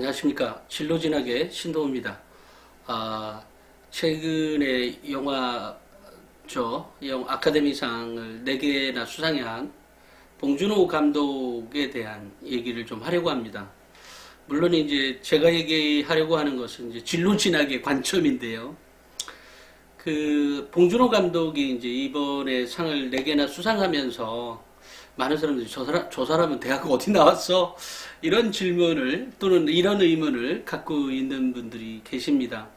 안녕하십니까. 진로진학의 신도우입니다. 최근에 아카데미상을 4개나 수상한 봉준호 감독에 대한 얘기를 좀 하려고 합니다. 물론 이제 제가 얘기하려고 하는 것은 이제 진로진학의 관점인데요. 봉준호 감독이 이제 이번에 상을 4개나 수상하면서 많은 사람들이 저 사람은 대학 어디 나왔어? 이런 질문을 또는 이런 의문을 갖고 있는 분들이 계십니다.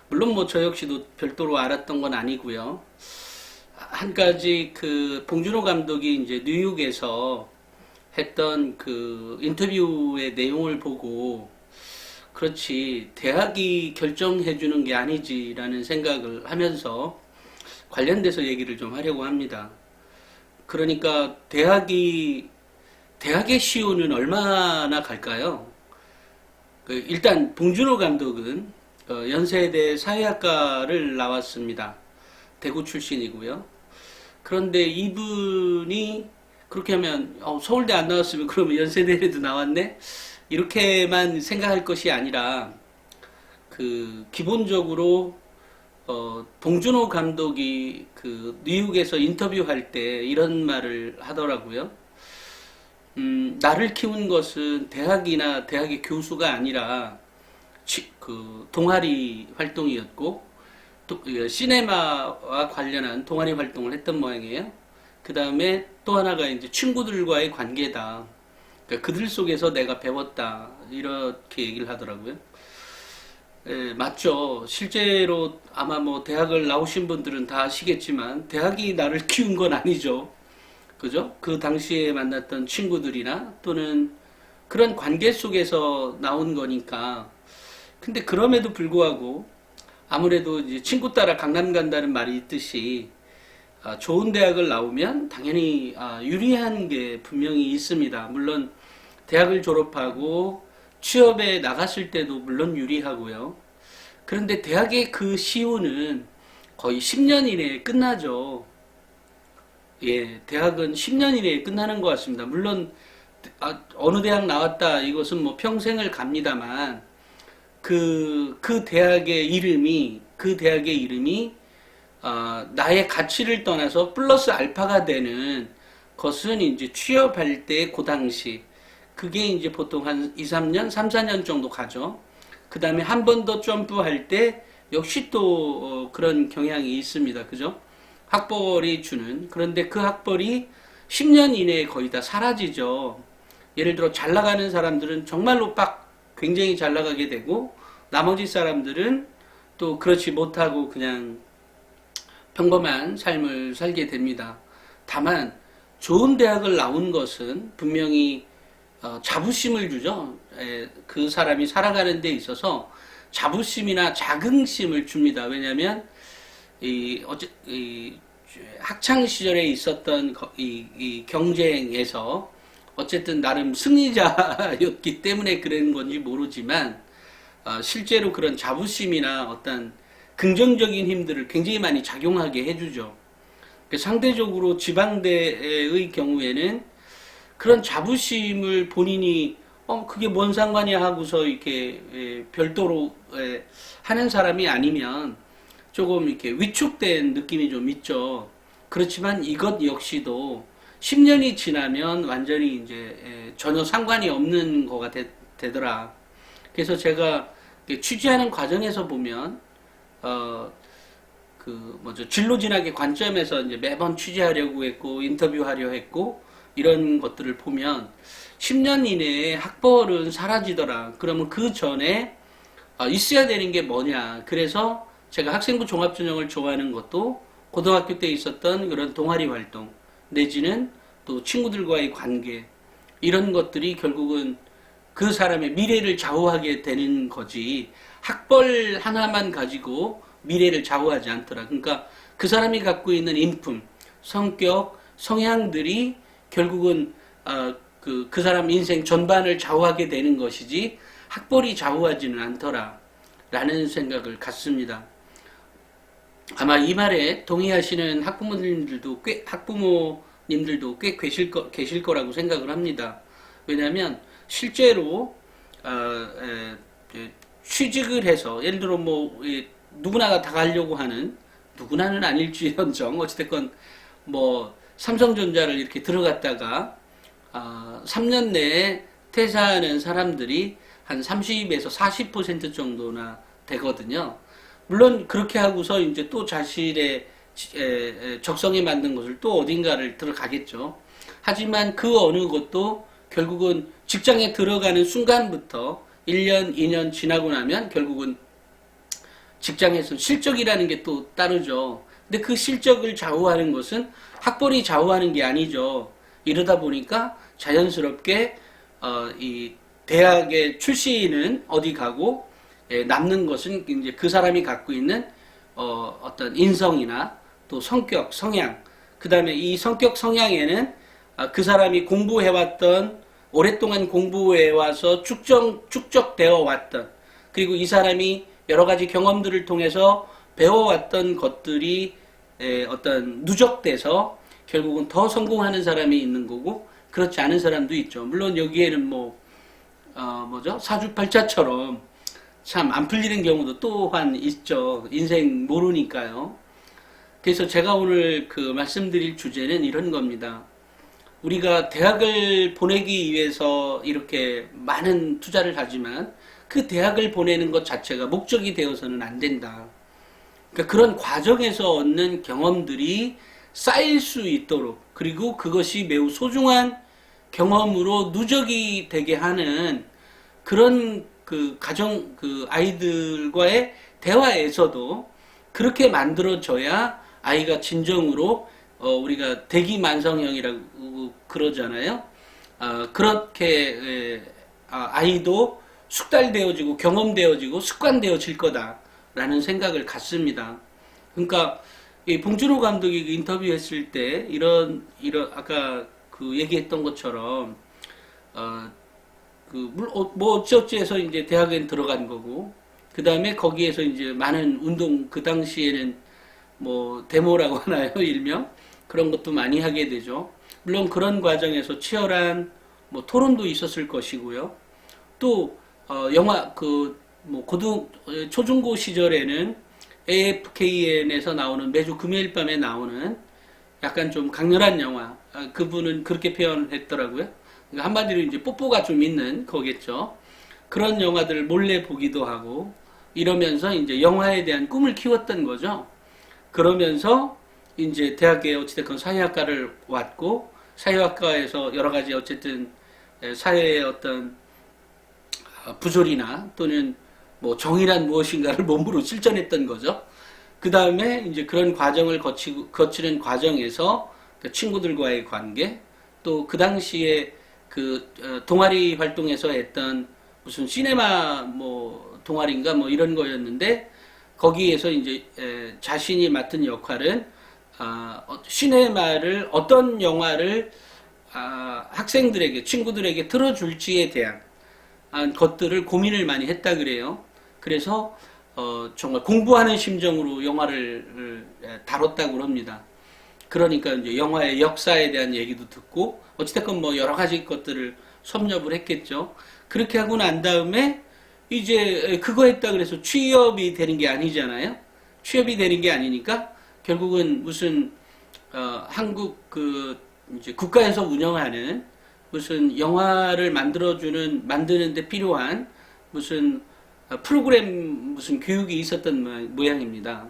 물론 뭐 저 역시도 별도로 알았던 건 아니고요. 한 가지 봉준호 감독이 이제 뉴욕에서 했던 인터뷰의 내용을 보고 그렇지 대학이 결정해 주는 게 아니지라는 생각을 하면서 관련돼서 얘기를 좀 하려고 합니다. 그러니까 대학의 시효는 얼마나 갈까요? 일단 봉준호 감독은 연세대 사회학과를 나왔습니다. 대구 출신이고요. 그런데 이분이 그렇게 하면 서울대 안 나왔으면 그러면 연세대에도 나왔네? 이렇게만 생각할 것이 아니라 기본적으로 봉준호 감독이 뉴욕에서 인터뷰할 때 이런 말을 하더라고요. 나를 키운 것은 대학이나 대학의 교수가 아니라 동아리 활동이었고 또 시네마와 관련한 동아리 활동을 했던 모양이에요. 그 다음에 또 하나가 이제 친구들과의 관계다. 그러니까 그들 속에서 내가 배웠다. 이렇게 얘기를 하더라고요. 예, 맞죠. 실제로 아마 뭐 대학을 나오신 분들은 다 아시겠지만 대학이 나를 키운 건 아니죠. 그죠? 그 당시에 만났던 친구들이나 또는 그런 관계 속에서 나온 거니까. 근데 그럼에도 불구하고 아무래도 이제 친구 따라 강남 간다는 말이 있듯이 좋은 대학을 나오면 당연히 유리한 게 분명히 있습니다. 물론 대학을 졸업하고 취업에 나갔을 때도 물론 유리하고요. 그런데 대학의 시효는 거의 10년 이내에 끝나죠. 예, 대학은 10년 이내에 끝나는 것 같습니다. 물론 어느 대학 나왔다 이것은 뭐 평생을 갑니다만 그 대학의 이름이 나의 가치를 떠나서 플러스 알파가 되는 것은 이제 취업할 때 그 당시 그게 이제 보통 한 2, 3년, 3, 4년 정도 가죠. 그 다음에 한 번 더 점프할 때 역시 또 그런 경향이 있습니다. 그죠? 학벌이 주는. 그런데 그 학벌이 10년 이내에 거의 다 사라지죠. 예를 들어 잘 나가는 사람들은 정말로 굉장히 잘 나가게 되고 나머지 사람들은 또 그렇지 못하고 그냥 평범한 삶을 살게 됩니다. 다만 좋은 대학을 나온 것은 분명히 자부심을 주죠. 그 사람이 살아가는 데 있어서 자부심이나 자긍심을 줍니다. 왜냐하면 학창 시절에 있었던 이 경쟁에서 어쨌든 나름 승리자였기 때문에 그런 건지 모르지만 실제로 그런 자부심이나 어떤 긍정적인 힘들을 굉장히 많이 작용하게 해주죠. 상대적으로 지방대의 경우에는 그런 자부심을 본인이 그게 뭔 상관이야 하고서 이렇게 별도로 하는 사람이 아니면 조금 이렇게 위축된 느낌이 좀 있죠. 그렇지만 이것 역시도 10년이 지나면 완전히 이제 전혀 상관이 없는 거가 되더라. 그래서 제가 취재하는 과정에서 보면 진로진학의 관점에서 이제 매번 취재하려고 했고 인터뷰하려 했고 이런 것들을 보면 10년 이내에 학벌은 사라지더라. 그러면 그 전에 있어야 되는 게 뭐냐. 그래서 제가 학생부 종합전형을 좋아하는 것도 고등학교 때 있었던 그런 동아리 활동 내지는 또 친구들과의 관계 이런 것들이 결국은 그 사람의 미래를 좌우하게 되는 거지 학벌 하나만 가지고 미래를 좌우하지 않더라. 그러니까 그 사람이 갖고 있는 인품, 성격, 성향들이 결국은 그 사람 인생 전반을 좌우하게 되는 것이지 학벌이 좌우하지는 않더라 라는 생각을 갖습니다. 아마 이 말에 동의하시는 학부모님들도 꽤 계실 거라고 생각을 합니다. 왜냐하면 실제로 취직을 해서 예를 들어 뭐 누구나 다 가려고 하는 누구나는 아닐지언정 어찌됐건 뭐 삼성전자를 이렇게 들어갔다가 3년 내에 퇴사하는 사람들이 한 30에서 40% 정도나 되거든요. 물론 그렇게 하고서 이제 또 자신의 적성에 맞는 것을 또 어딘가를 들어가겠죠. 하지만 그 어느 것도 결국은 직장에 들어가는 순간부터 1년, 2년 지나고 나면 결국은 직장에서 실적이라는 게 또 따르죠. 근데 그 실적을 좌우하는 것은 학벌이 좌우하는 게 아니죠. 이러다 보니까 자연스럽게 이 대학의 출신은 어디 가고 남는 것은 이제 그 사람이 갖고 있는 어떤 인성이나 또 성격, 성향. 그 다음에 이 성격, 성향에는 그 사람이 공부해왔던 오랫동안 공부해와서 축적되어 왔던 그리고 이 사람이 여러 가지 경험들을 통해서 배워왔던 것들이 어떤 누적돼서 결국은 더 성공하는 사람이 있는 거고 그렇지 않은 사람도 있죠. 물론 여기에는 뭐죠? 사주팔자처럼 참 안 풀리는 경우도 또한 있죠. 인생 모르니까요. 그래서 제가 오늘 그 말씀드릴 주제는 이런 겁니다. 우리가 대학을 보내기 위해서 이렇게 많은 투자를 하지만 그 대학을 보내는 것 자체가 목적이 되어서는 안 된다. 그러니까 그런 과정에서 얻는 경험들이 쌓일 수 있도록 그리고 그것이 매우 소중한 경험으로 누적이 되게 하는 그런 그 가정 그 아이들과의 대화에서도 그렇게 만들어져야 아이가 진정으로 우리가 대기만성형이라고 그러잖아요. 그렇게 아이도 숙달되어지고 경험되어지고 습관되어질 거다라는 생각을 갖습니다. 그러니까 이 봉준호 감독이 그 인터뷰했을 때 이런 아까 그 얘기했던 것처럼 뭐 어찌어찌해서 이제 대학에 들어간 거고 그 다음에 거기에서 이제 많은 운동 그 당시에는 뭐 데모라고 하나요 일명 그런 것도 많이 하게 되죠. 물론 그런 과정에서 치열한 뭐 토론도 있었을 것이고요. 또 영화 그 뭐 초중고 시절에는 AFKN에서 나오는 매주 금요일 밤에 나오는 약간 좀 강렬한 영화 그분은 그렇게 표현했더라고요. 그러니까 한마디로 이제 뽀뽀가 좀 있는 거겠죠. 그런 영화들을 몰래 보기도 하고 이러면서 이제 영화에 대한 꿈을 키웠던 거죠. 그러면서 이제 대학에 어찌됐건 사회학과를 왔고 사회학과에서 여러 가지 어쨌든 사회의 어떤 부조리나 또는 뭐 정의란 무엇인가를 몸으로 실천했던 거죠. 그 다음에 이제 그런 과정을 거치는 과정에서 그 친구들과의 관계 또 그 당시에 그 동아리 활동에서 했던 무슨 시네마 뭐 동아리인가 뭐 이런 거였는데 거기에서 이제 자신이 맡은 역할은 시네마를 어떤 영화를 학생들에게 친구들에게 틀어줄지에 대한 것들을 고민을 많이 했다 그래요. 그래서 정말 공부하는 심정으로 영화를 다뤘다고 합니다. 그러니까 이제 영화의 역사에 대한 얘기도 듣고 어찌됐건 뭐 여러 가지 것들을 섭렵을 했겠죠. 그렇게 하고 난 다음에 이제 그거 했다 그래서 취업이 되는 게 아니잖아요. 취업이 되는 게 아니니까 결국은 무슨 한국 그 이제 국가에서 운영하는 무슨 영화를 만드는데 필요한 무슨 프로그램 무슨 교육이 있었던 모양입니다.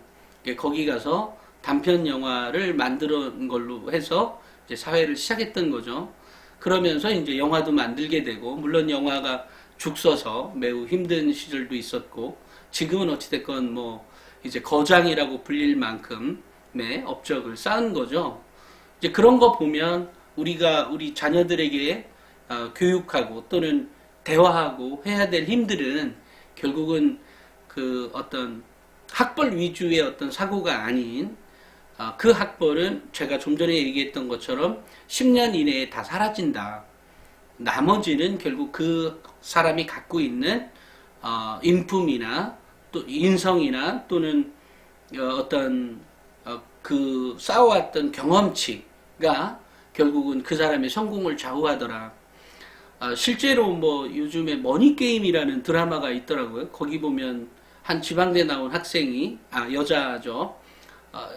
거기 가서 단편 영화를 만드는 걸로 해서 이제 사회를 시작했던 거죠. 그러면서 이제 영화도 만들게 되고 물론 영화가 죽서서 매우 힘든 시절도 있었고 지금은 어찌됐건 뭐 이제 거장이라고 불릴 만큼의 업적을 쌓은 거죠. 이제 그런 거 보면 우리가 우리 자녀들에게 교육하고 또는 대화하고 해야 될 힘들은 결국은 그 어떤 학벌 위주의 어떤 사고가 아닌 그 학벌은 제가 좀 전에 얘기했던 것처럼 10년 이내에 다 사라진다. 나머지는 결국 그 사람이 갖고 있는 인품이나 또 인성이나 또는 어떤 그 쌓아왔던 경험치가 결국은 그 사람의 성공을 좌우하더라. 실제로 뭐 요즘에 머니게임이라는 드라마가 있더라고요. 거기 보면 한 지방대 나온 학생이, 여자죠.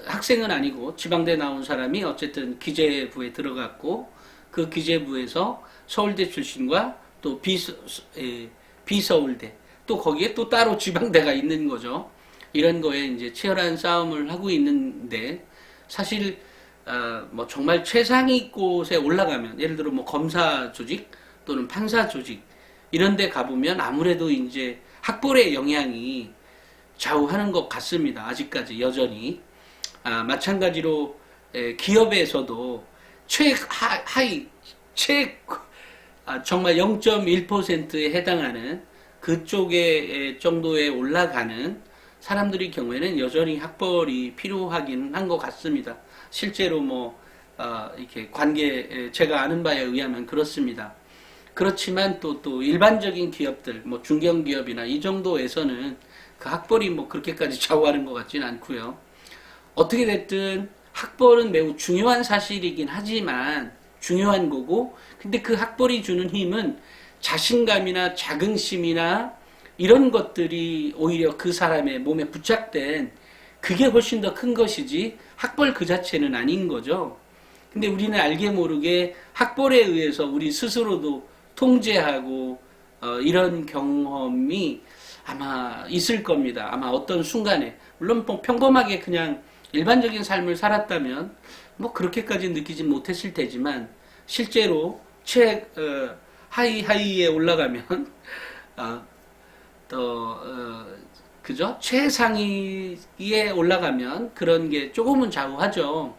학생은 아니고 지방대 나온 사람이 어쨌든 기재부에 들어갔고, 그 기재부에서 서울대 출신과 또 비서울대, 또 거기에 또 따로 지방대가 있는 거죠. 이런 거에 이제 치열한 싸움을 하고 있는데, 사실 뭐 정말 최상위 곳에 올라가면, 예를 들어 뭐 검사 조직 또는 판사 조직 이런 데 가보면 아무래도 이제 학벌의 영향이 좌우하는 것 같습니다. 아직까지 여전히. 마찬가지로 기업에서도 최하위, 정말 0.1%에 해당하는 그쪽에 정도에 올라가는 사람들의 경우에는 여전히 학벌이 필요하긴 한 것 같습니다. 실제로 뭐 이렇게 제가 아는 바에 의하면 그렇습니다. 그렇지만 또 일반적인 기업들, 뭐 중견기업이나 이 정도에서는 그 학벌이 뭐 그렇게까지 좌우하는 것 같지는 않고요. 어떻게 됐든 학벌은 매우 중요한 사실이긴 하지만 중요한 거고, 근데 그 학벌이 주는 힘은 자신감이나 자긍심이나 이런 것들이 오히려 그 사람의 몸에 부착된 그게 훨씬 더 큰 것이지 학벌 그 자체는 아닌 거죠. 근데 우리는 알게 모르게 학벌에 의해서 우리 스스로도 통제하고 이런 경험이 아마 있을 겁니다. 아마 어떤 순간에, 물론 뭐 평범하게 그냥 일반적인 삶을 살았다면 뭐 그렇게까지 느끼지 못했을 테지만, 실제로 하이에 올라가면 그죠? 최상위에 올라가면 그런 게 조금은 좌우하죠.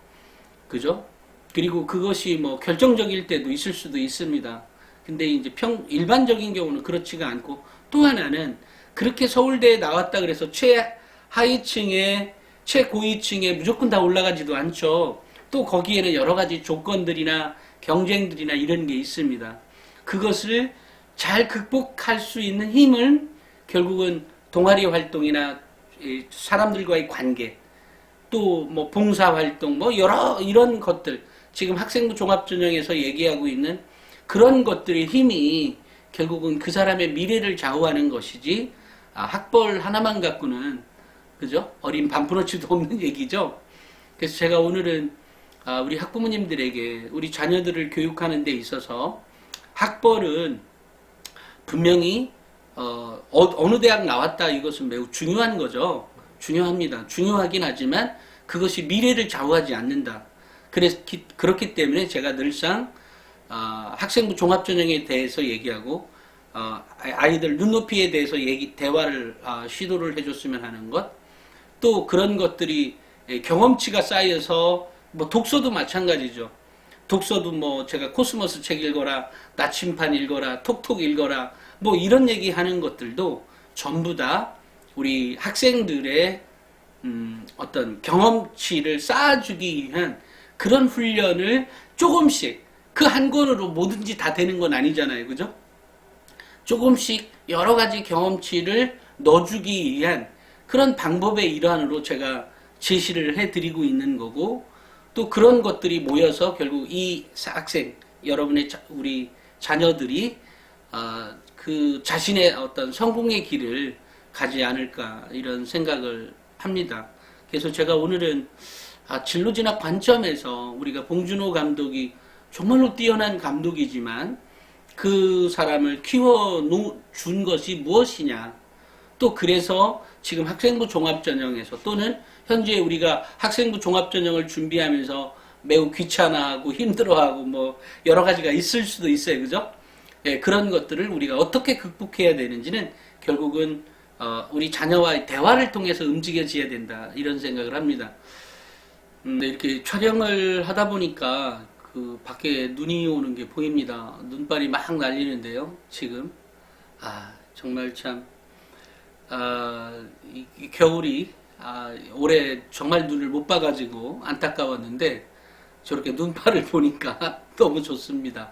그죠? 그리고 그것이 뭐 결정적일 때도 있을 수도 있습니다. 근데 이제 일반적인 경우는 그렇지가 않고, 또 하나는 그렇게 서울대에 나왔다 그래서 최하위층에, 최고위층에 무조건 다 올라가지도 않죠. 또 거기에는 여러 가지 조건들이나 경쟁들이나 이런 게 있습니다. 그것을 잘 극복할 수 있는 힘을 결국은 동아리 활동이나 사람들과의 관계, 또 뭐 봉사활동, 뭐 여러 이런 것들, 지금 학생부 종합전형에서 얘기하고 있는 그런 것들의 힘이 결국은 그 사람의 미래를 좌우하는 것이지, 학벌 하나만 갖고는, 그죠? 어린 반푼어치도 없는 얘기죠. 그래서 제가 오늘은 우리 학부모님들에게 우리 자녀들을 교육하는 데 있어서 학벌은 분명히 어느 대학 나왔다 이것은 매우 중요한 거죠. 중요합니다. 중요하긴 하지만 그것이 미래를 좌우하지 않는다. 그렇기 때문에 제가 늘상 학생부 종합전형에 대해서 얘기하고 아이들 눈높이에 대해서 대화를 시도를 해줬으면 하는 것, 또 그런 것들이 경험치가 쌓여서, 뭐 독서도 마찬가지죠. 독서도 뭐 제가 코스모스 책 읽어라, 나침판 읽어라, 톡톡 읽어라, 뭐 이런 얘기 하는 것들도 전부 다 우리 학생들의 어떤 경험치를 쌓아주기 위한 그런 훈련을 조금씩, 그 한 권으로 뭐든지 다 되는 건 아니잖아요. 그죠? 조금씩 여러 가지 경험치를 넣어주기 위한 그런 방법의 일환으로 제가 제시를 해드리고 있는 거고, 또 그런 것들이 모여서 결국 이 학생, 여러분의 우리 자녀들이 그 자신의 어떤 성공의 길을 가지 않을까 이런 생각을 합니다. 그래서 제가 오늘은 진로진학 관점에서 우리가 봉준호 감독이 정말로 뛰어난 감독이지만 그 사람을 키워준 것이 무엇이냐, 또 그래서 지금 학생부 종합전형에서 또는 현재 우리가 학생부 종합전형을 준비하면서 매우 귀찮아하고 힘들어하고 뭐 여러 가지가 있을 수도 있어요. 그죠? 예, 그런 것들을 우리가 어떻게 극복해야 되는지는 결국은 우리 자녀와의 대화를 통해서 움직여져야 된다 이런 생각을 합니다. 이렇게 촬영을 하다 보니까 그 밖에 눈이 오는 게 보입니다. 눈발이 막 날리는데요. 지금 정말 참 이 겨울이 올해 정말 눈을 못 봐가지고 안타까웠는데 저렇게 눈발을 보니까 너무 좋습니다.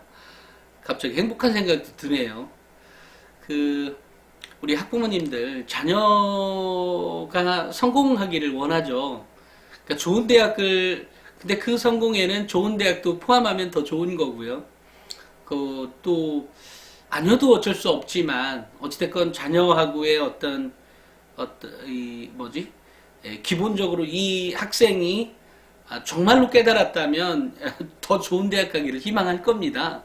갑자기 행복한 생각도 드네요. 우리 학부모님들 자녀가 성공하기를 원하죠. 그러니까 좋은 대학을, 근데 그 성공에는 좋은 대학도 포함하면 더 좋은 거고요. 또 아니어도 어쩔 수 없지만 어찌됐건 자녀하고의 이 뭐지? 기본적으로 이 학생이 정말로 깨달았다면 더 좋은 대학 가기를 희망할 겁니다.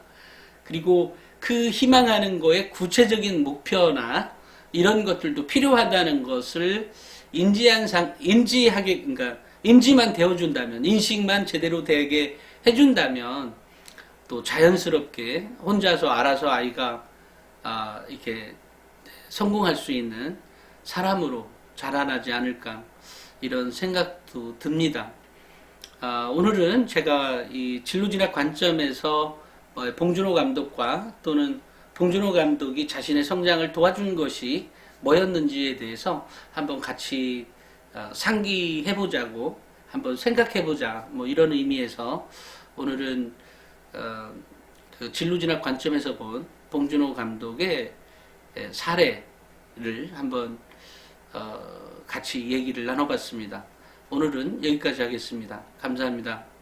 그리고 그 희망하는 거에 구체적인 목표나 이런 것들도 필요하다는 것을 그러니까 인지만 되어준다면, 인식만 제대로 되게 해준다면, 또 자연스럽게 혼자서 알아서 아이가 이렇게 성공할 수 있는 사람으로 자라나지 않을까 이런 생각도 듭니다. 오늘은 제가 이 진로진학 관점에서 봉준호 감독과 또는 봉준호 감독이 자신의 성장을 도와준 것이 뭐였는지에 대해서 한번 같이 상기해보자고, 한번 생각해보자, 뭐 이런 의미에서 오늘은 그 진로진학 관점에서 본 봉준호 감독의 사례를 한번 같이 얘기를 나눠봤습니다. 오늘은 여기까지 하겠습니다. 감사합니다.